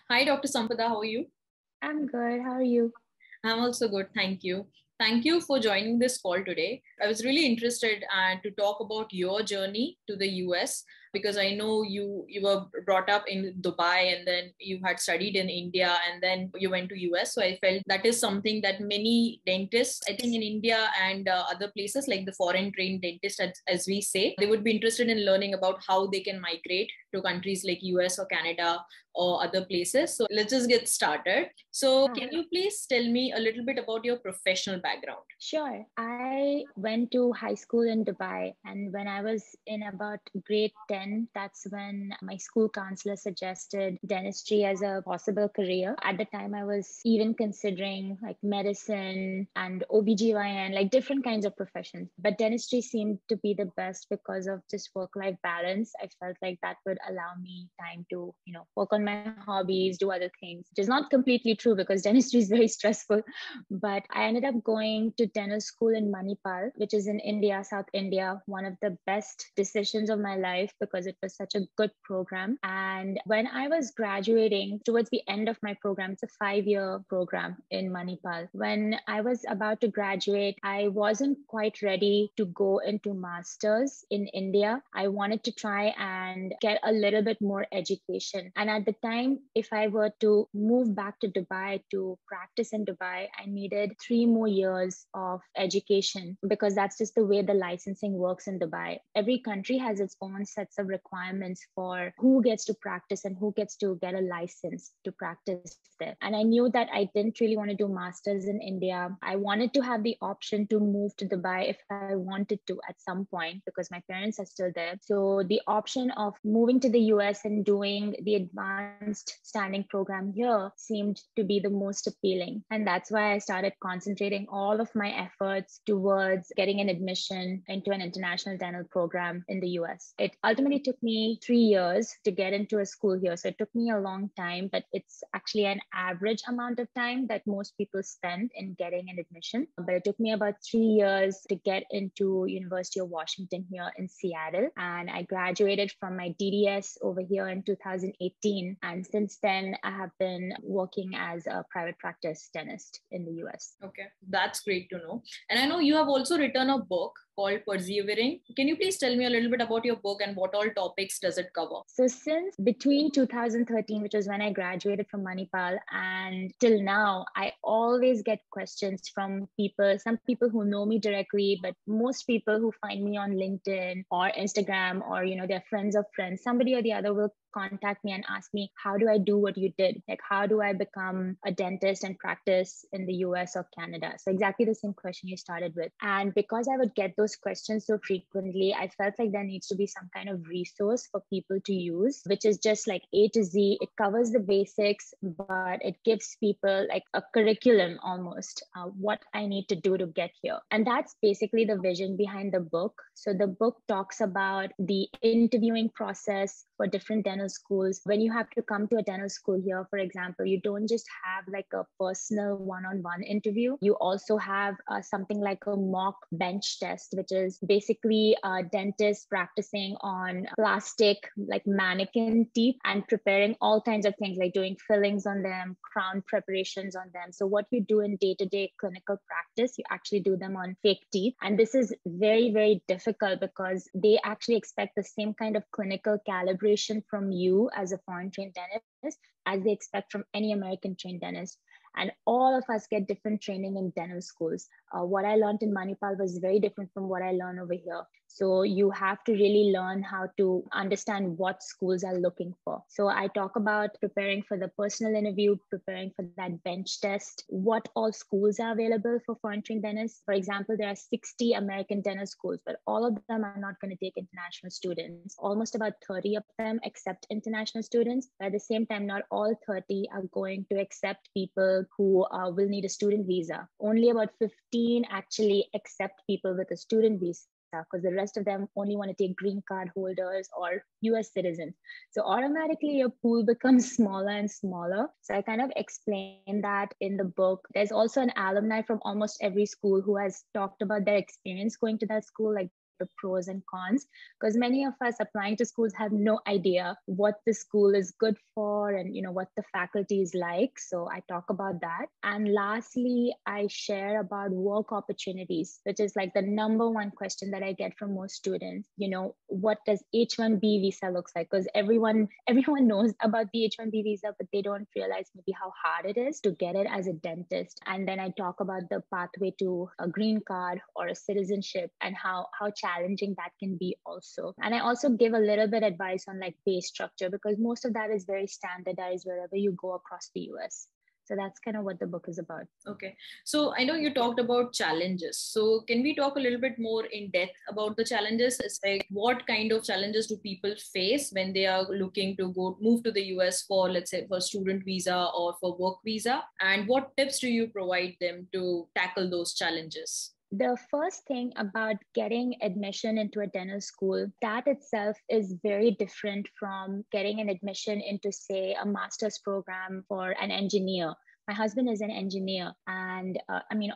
Hi, Dr. Sampada. How are you? I'm good. How are you? I'm also good. Thank you. Thank you for joining this call today. I was really interested to talk about your journey to the US because I know you were brought up in Dubai and then you had studied in India and then you went to US. So I felt that is something that many dentists, I think in India and other places like the foreign trained dentist, as we say, they would be interested in learning about how they can migrate to countries like US or Canada or other places. So let's just get started. So can you please tell me a little bit about your professional background? Sure. I went to high school in Dubai, and when I was in about grade 10, that's when my school counselor suggested dentistry as a possible career. At the time, I was even considering like medicine and OBGYN, like different kinds of professions. But dentistry seemed to be the best because of just work-life balance. I felt like that would allow me time to, work on my hobbies, do other things, which is not completely true because dentistry is very stressful. But I ended up going to dental school in Manipal, which is in India, South India, one of the best decisions of my life because it was such a good program. And when I was graduating towards the end of my program, it's a 5-year program in Manipal. When I was about to graduate, I wasn't quite ready to go into masters in India. I wanted to try and get a little bit more education. And at the time, if I were to move back to Dubai to practice in Dubai, I needed 3 more years of education because that's just the way the licensing works in Dubai. Every country has its own sets of requirements for who gets to practice and who gets to get a license to practice there. And I knew that I didn't really want to do masters in India. I wanted to have the option to move to Dubai if I wanted to at some point because my parents are still there. So the option of moving to the US and doing the advanced standing program here seemed to be the most appealing. And that's why I started concentrating all of my efforts towards getting an admission into an international dental program in the US. It ultimately took me 3 years to get into a school here. So it took me a long time, but it's actually an average amount of time that most people spend in getting an admission. But it took me about 3 years to get into University of Washington here in Seattle. And I graduated from my DDS over here in 2018. And since then, I have been working as a private practice dentist in the US. Okay, that's great to know. And I know you have also written a book called Persevering. Can you please tell me a little bit about your book and what all topics does it cover? So since between 2013, which was when I graduated from Manipal, and till now, I always get questions from people, some people who know me directly, but most people who find me on LinkedIn or Instagram or, they're friends of friends, somebody or the other will contact me and ask me, how do I do what you did? Like, how do I become a dentist and practice in the US or Canada? So exactly the same question you started with. And because I would get those questions so frequently, I felt like there needs to be some kind of resource for people to use, which is just like A to Z. It covers the basics, but it gives people like a curriculum almost, what I need to do to get here. And that's basically the vision behind the book. So the book talks about the interviewing process for different dental schools. When you have to come to a dental school here, for example, you don't just have like a personal one-on-one interview. You also have something like a mock bench test, which is basically a dentist practicing on plastic, like mannequin teeth and preparing all kinds of things like doing fillings on them, crown preparations on them. So what you do in day-to-day clinical practice, you actually do them on fake teeth. And this is very, very difficult because they actually expect the same kind of clinical calibration from you as a foreign trained dentist as they expect from any American trained dentist. And all of us get different training in dental schools. What I learned in Manipal was very different from what I learned over here. So you have to really learn how to understand what schools are looking for. So I talk about preparing for the personal interview, preparing for that bench test, what all schools are available for foreign trained dentists. For example, there are 60 American dental schools, but all of them are not going to take international students. Almost about 30 of them accept international students. But at the same time, not all 30 are going to accept people who will need a student visa. Only about 15 actually accept people with a student visa because the rest of them only want to take green card holders or US citizens. So automatically your pool becomes smaller and smaller. So I kind of explain that in the book. There's also an alumni from almost every school who has talked about their experience going to that school. Like pros and cons, because many of us applying to schools have no idea what the school is good for and what the faculty is like. So I talk about that. And lastly, I share about work opportunities, which is like the number one question that I get from most students. What does H-1B visa looks like? Because everyone knows about the H-1B visa, but they don't realize maybe how hard it is to get it as a dentist. And then I talk about the pathway to a green card or a citizenship and how challenging that can be also. And I also give a little bit advice on like pay structure, because most of that is very standardized wherever you go across the US. So that's kind of what the book is about. Okay. So I know you talked about challenges. So can we talk a little bit more in depth about the challenges? It's like, what kind of challenges do people face when they are looking to move to the US for, let's say, for student visa or for work visa? And what tips do you provide them to tackle those challenges? The first thing about getting admission into a dental school, that itself is very different from getting an admission into, say, a master's program for an engineer. My husband is an engineer, and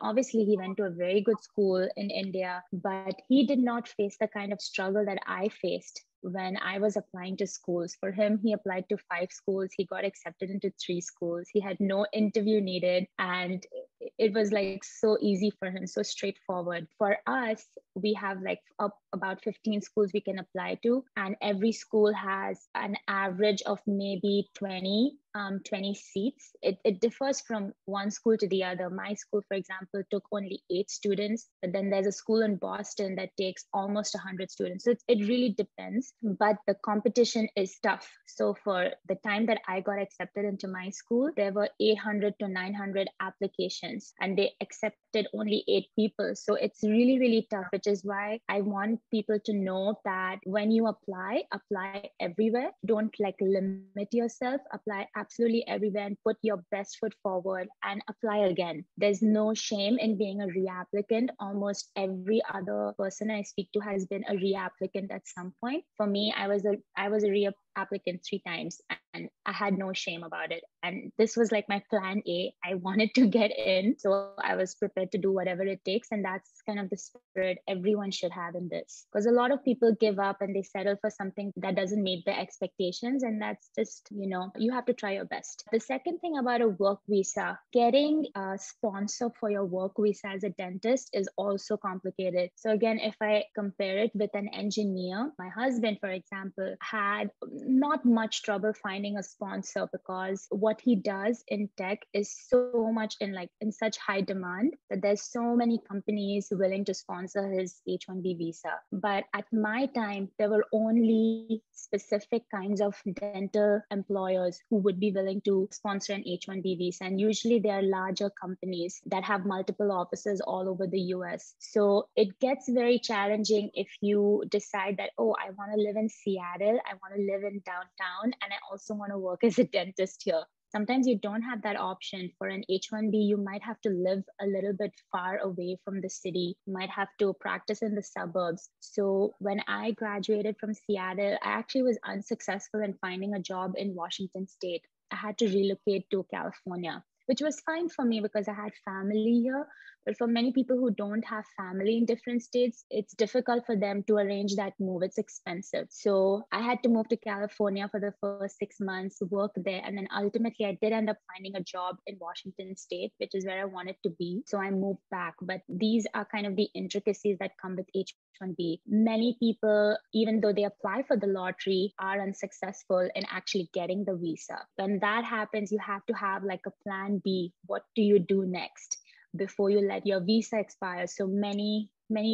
obviously he went to a very good school in India, but he did not face the kind of struggle that I faced when I was applying to schools. For him, he applied to 5 schools. He got accepted into 3 schools. He had no interview needed. And it was like so easy for him, so straightforward. For us, we have like up about 15 schools we can apply to. And every school has an average of maybe 20 seats. It differs from one school to the other. My school, for example, took only 8 students, but then there's a school in Boston that takes almost 100 students. So it really depends, but the competition is tough. So for the time that I got accepted into my school, there were 800 to 900 applications and they accepted only 8 people. So it's really, really tough, which is why I want people to know that when you apply everywhere. Don't like limit yourself, apply absolutely everywhere and put your best foot forward and apply again. There's no shame in being a reapplicant. Almost every other person I speak to has been a reapplicant at some point. For me, I was a reapplicant 3 times and I had no shame about it. And this was like my plan A. I wanted to get in, so I was prepared to do whatever it takes. And that's kind of the spirit everyone should have in this. Because a lot of people give up and they settle for something that doesn't meet their expectations. And that's just, you have to try your best. The second thing about a work visa, getting a sponsor for your work visa as a dentist is also complicated. So again, if I compare it with an engineer, my husband, for example, had not much trouble finding a sponsor because what he does in tech is so much in such high demand that there's so many companies willing to sponsor his H-1B visa. But at my time, there were only specific kinds of dental employers who would be willing to sponsor an H-1B visa. And usually they are larger companies that have multiple offices all over the US. So it gets very challenging if you decide that, oh, I want to live in Seattle, I want to live in downtown, and I also want to work as a dentist here. Sometimes you don't have that option. For an H-1B, you might have to live a little bit far away from the city. You might have to practice in the suburbs. So when I graduated from Seattle, I actually was unsuccessful in finding a job in Washington State. I had to relocate to California, which was fine for me because I had family here. But for many people who don't have family in different states, it's difficult for them to arrange that move. It's expensive. So I had to move to California for the first 6 months, work there. And then ultimately I did end up finding a job in Washington State, which is where I wanted to be. So I moved back. But these are kind of the intricacies that come with H-1B. Many people, even though they apply for the lottery, are unsuccessful in actually getting the visa. When that happens, you have to have like a plan B. What do you do next before you let your visa expire? So many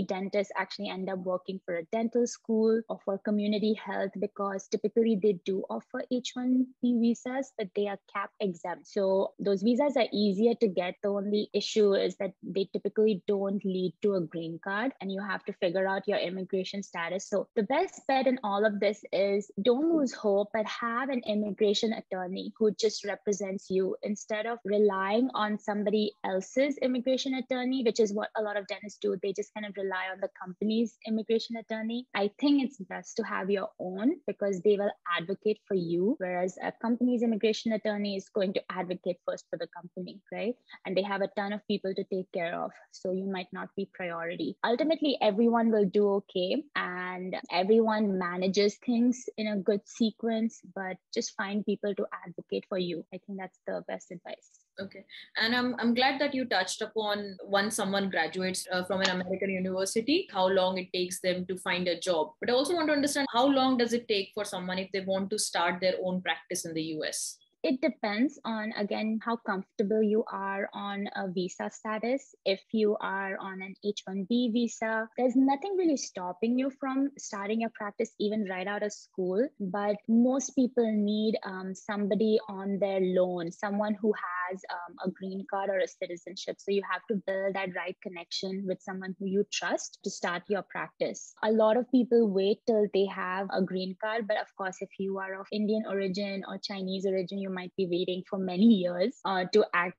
dentists actually end up working for a dental school or for community health because typically they do offer H-1B visas, but they are cap exempt. So those visas are easier to get. The only issue is that they typically don't lead to a green card and you have to figure out your immigration status. So the best bet in all of this is don't lose hope, but have an immigration attorney who just represents you instead of relying on somebody else's immigration attorney, which is what a lot of dentists do. They just kind of of rely on the company's immigration attorney. I think it's best to have your own because they will advocate for you, whereas a company's immigration attorney is going to advocate first for the company, right? And they have a ton of people to take care of. So you might not be priority. Ultimately, everyone will do okay and everyone manages things in a good sequence, but just find people to advocate for you. I think that's the best advice. Okay. And I'm glad that you touched upon once someone graduates from an American university, how long it takes them to find a job. But I also want to understand how long does it take for someone if they want to start their own practice in the US? It depends on, again, how comfortable you are on a visa status. If you are on an H-1B visa, there's nothing really stopping you from starting your practice even right out of school. But most people need somebody on their loan, someone who has a green card or a citizenship. So you have to build that right connection with someone who you trust to start your practice. A lot of people wait till they have a green card. But of course, if you are of Indian origin or Chinese origin, you might be waiting for many years to actually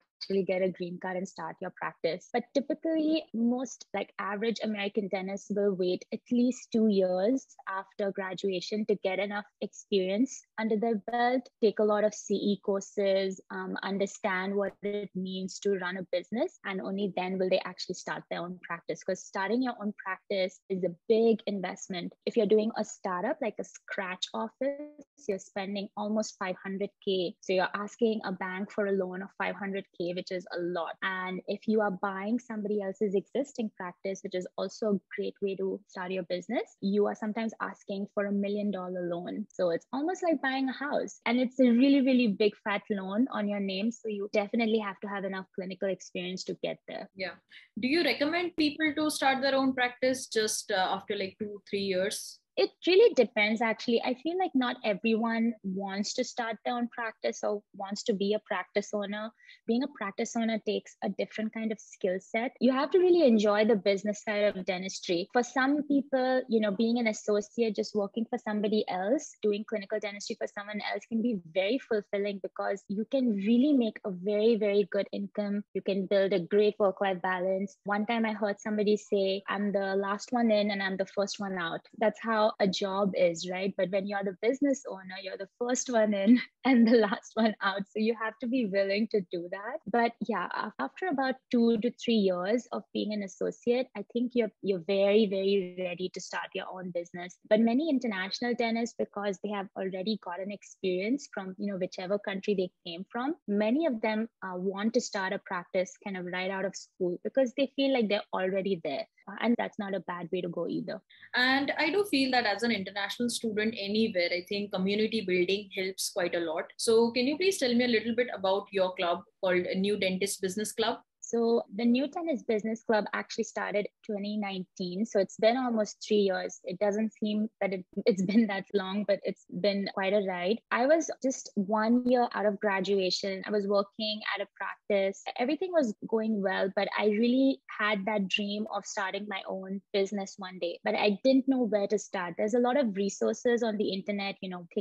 get a green card and start your practice. But typically, most like average American dentists will wait at least 2 years after graduation to get enough experience under their belt, take a lot of CE courses, understand what it means to run a business, and only then will they actually start their own practice. Because starting your own practice is a big investment. If you're doing a startup like a scratch office, you're spending almost 500K. So you're asking a bank for a loan of 500K, which is a lot. And if you are buying somebody else's existing practice, which is also a great way to start your business, you are sometimes asking for $1 million loan. So it's almost like buying a house. And it's a really, really big fat loan on your name. So you definitely have to have enough clinical experience to get there. Yeah. Do you recommend people to start their own practice just after like 2-3 years? It really depends, actually. I feel like not everyone wants to start their own practice or wants to be a practice owner. Being a practice owner takes a different kind of skill set. You have to really enjoy the business side of dentistry. For some people, being an associate, just working for somebody else, doing clinical dentistry for someone else can be very fulfilling because you can really make a very, very good income. You can build a great work-life balance. One time I heard somebody say, I'm the last one in and I'm the first one out. That's how a job is, right? But when you're the business owner, you're the first one in and the last one out. So you have to be willing to do that. But yeah, after about 2 to 3 years of being an associate, I think you're very, very ready to start your own business. But many international dentists, because they have already got an experience from whichever country they came from, many of them want to start a practice kind of right out of school because they feel like they're already there. And that's not a bad way to go either. And I do feel that as an international student anywhere, I think community building helps quite a lot. So can you please tell me a little bit about your club called New Dentist Business Club? So the New Tennis Business Club actually started 2019. So it's been almost 3 years. It doesn't seem that it's been that long, but it's been quite a ride. I was just 1 year out of graduation. I was working at a practice. Everything was going well, but I really had that dream of starting my own business one day, but I didn't know where to start. There's a lot of resources on the internet,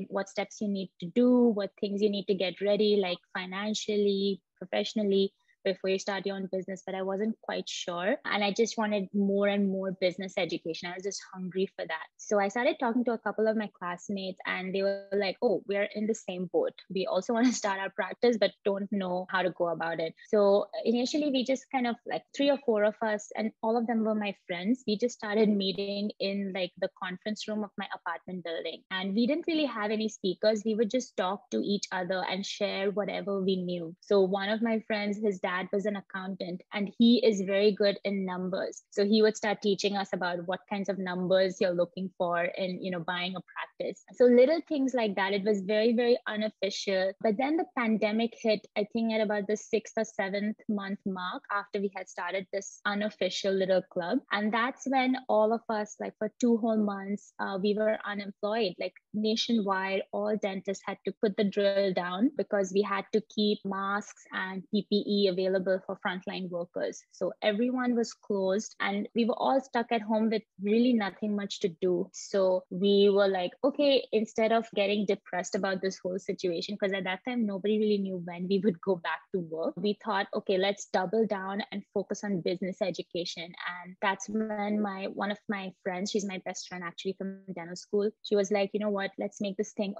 what steps you need to do, what things you need to get ready, like financially, professionally, before you start your own business, but I wasn't quite sure. And I just wanted more and more business education. I was just hungry for that. So I started talking to a couple of my classmates and they were like, oh, we're in the same boat. We also want to start our practice, but don't know how to go about it. So initially we just kind of like 3 or 4 of us, and all of them were my friends. We just started meeting in like the conference room of my apartment building. And we didn't really have any speakers. We would just talk to each other and share whatever we knew. So one of my friends, his dad was an accountant and he is very good in numbers. So he would start teaching us about what kinds of numbers you're looking for in, buying a practice. So little things like that. It was very, very unofficial. But then the pandemic hit, I think at about the 6th or 7th month mark after we had started this unofficial little club. And that's when all of us, like for 2 whole months, we were unemployed. Like nationwide, all dentists had to put the drill down because we had to keep masks and PPE available for frontline workers. So everyone was closed and we were all stuck at home with really nothing much to do. So we were like, okay, instead of getting depressed about this whole situation, because at that time, nobody really knew when we would go back to work, we thought, okay, let's double down and focus on business education. And that's when one of my friends, she's my best friend actually from dental school, she was like, you know what, let's make this thing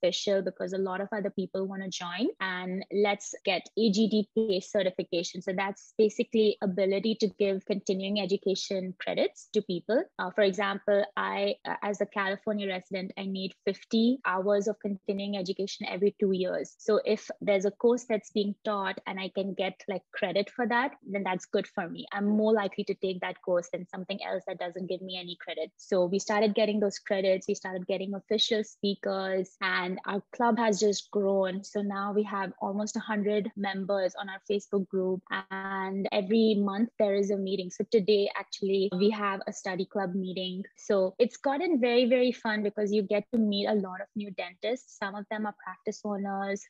official because a lot of other people want to join, and let's get AGDP certification. So that's basically ability to give continuing education credits to people. For example, I, as a California resident, I need 50 hours of continuing education every 2 years. So if there's a course that's being taught and I can get like credit for that, then that's good for me. I'm more likely to take that course than something else that doesn't give me any credit. So we started getting those credits. We started getting official speakers, and our club has just grown. So now we have almost 100 members on our Facebook group, and every month there is a meeting. So today, actually, we have a study club meeting. So it's gotten very, very fun because you get to meet a lot of new dentists. Some of them are practice owners,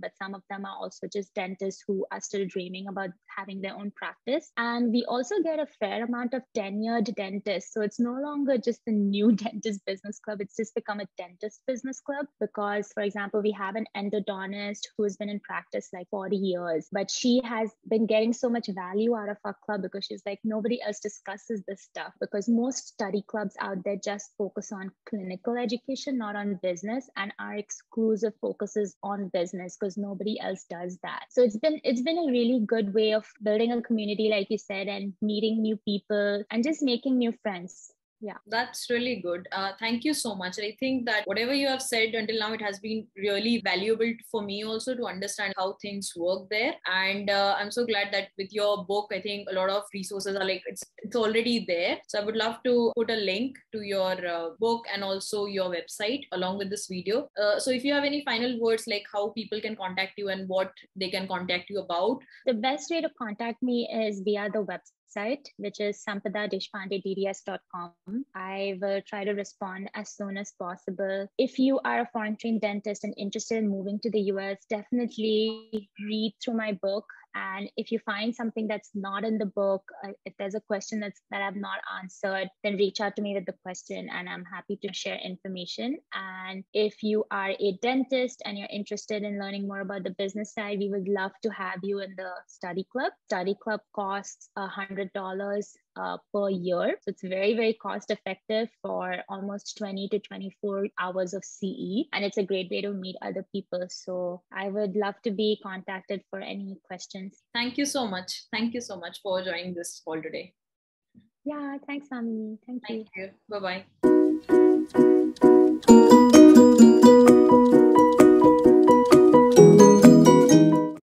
but some of them are also just dentists who are still dreaming about having their own practice. And we also get a fair amount of tenured dentists. So it's no longer just the new dentist business club. It's just become a dentist business club because, for example, we have an endodontist who has been in practice like 40 years, but she has been getting so much value out of our club because she's like, nobody else discusses this stuff, because most study clubs out there just focus on clinical education, not on business, and our exclusive focus is on business because nobody else does that. So it's been a really good way of building a community, like you said, and meeting new people and just making new friends. Yeah, that's really good. Thank you so much. I think that whatever you have said until now, it has been really valuable for me also to understand how things work there. And I'm so glad that with your book, I think a lot of resources are like, it's already there. So I would love to put a link to your book and also your website along with this video. So if you have any final words, like how people can contact you and what they can contact you about. The best way to contact me is via the website, which is sampadadeshpandedds.com. I will try to respond as soon as possible. If you are a foreign trained dentist and interested in moving to the US, definitely read through my book. And if you find something that's not in the book, if there's a question that I've not answered, then reach out to me with the question and I'm happy to share information. And if you are a dentist and you're interested in learning more about the business side, we would love to have you in the study club. Study club costs $100 per year. So it's very, very cost effective for almost 20 to 24 hours of CE. And it's a great way to meet other people. So I would love to be contacted for any questions. Thank you so much. Thank you so much for joining this call today. Yeah, thanks, Swamini. Thank you. Thank you. Bye-bye.